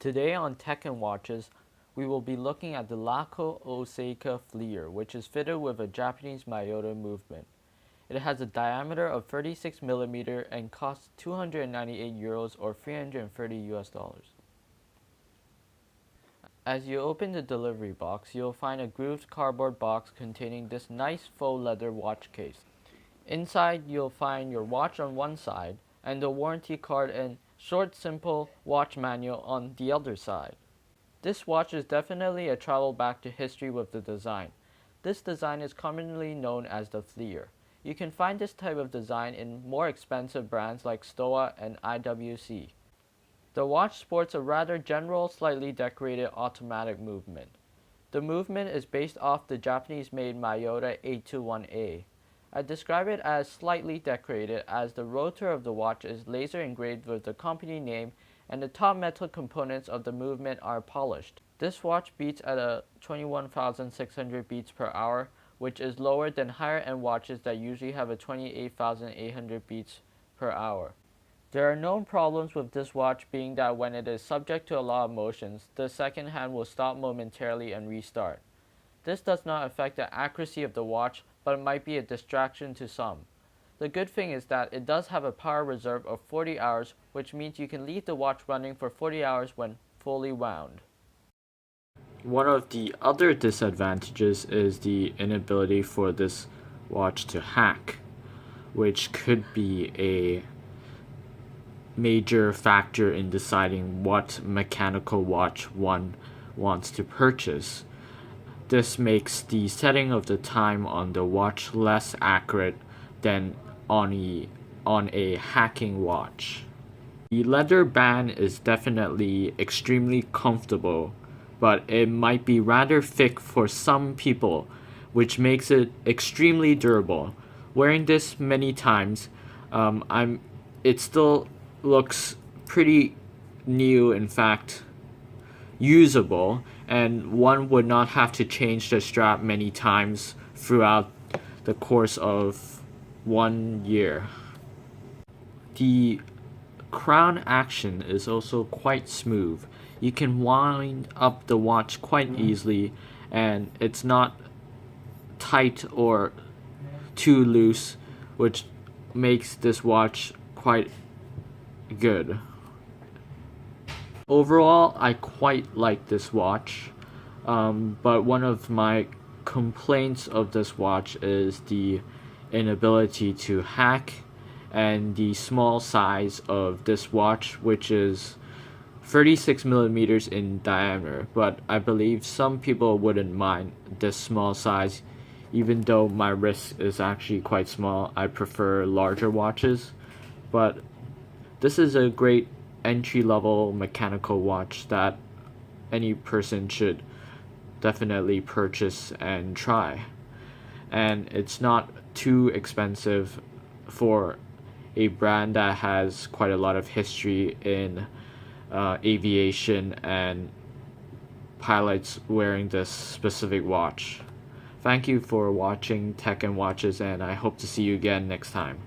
Today on Tech and Watches, we will be looking at the Laco Flieger, which is fitted with a Japanese Miyota movement. It has a diameter of 36mm and costs €298 or 330 US dollars. As you open the delivery box, you'll find a grooved cardboard box containing this nice faux leather watch case. Inside, you'll find your watch on one side and the warranty card and short, simple watch manual on the other side. This watch is definitely a travel back to history with the design. This design is commonly known as the Flieger. You can find this type of design in more expensive brands like Stowa and IWC. The watch sports a rather general, slightly decorated automatic movement. The movement is based off the Japanese-made Miyota 821A. I describe it as slightly decorated as the rotor of the watch is laser engraved with the company name and the top metal components of the movement are polished. This watch beats at a 21,600 beats per hour, which is lower than higher end watches that usually have a 28,800 beats per hour. There are known problems with this watch, being that when it is subject to a lot of motions, the second hand will stop momentarily and restart. This does not affect the accuracy of the watch, but it might be a distraction to some. The good thing is that it does have a power reserve of 40 hours, which means you can leave the watch running for 40 hours when fully wound. One of the other disadvantages is the inability for this watch to hack, which could be a major factor in deciding what mechanical watch one wants to purchase. This makes the setting of the time on the watch less accurate than on a hacking watch. The leather band is definitely extremely comfortable, but it might be rather thick for some people, which makes it extremely durable. Wearing this many times, it still looks pretty new, in fact usable, and one would not have to change the strap many times throughout the course of 1 year. The crown action is also quite smooth. You can wind up the watch quite easily, and it's not tight or too loose, which makes this watch quite good. Overall, I quite like this watch, but one of my complaints of this watch is the inability to hack and the small size of this watch, which is 36mm in diameter, but I believe some people wouldn't mind this small size. Even though my wrist is actually quite small, I prefer larger watches, but this is a great entry-level mechanical watch that any person should definitely purchase and try. And it's not too expensive for a brand that has quite a lot of history in aviation and pilots wearing this specific watch. Thank you for watching Tech and Watches, and I hope to see you again next time.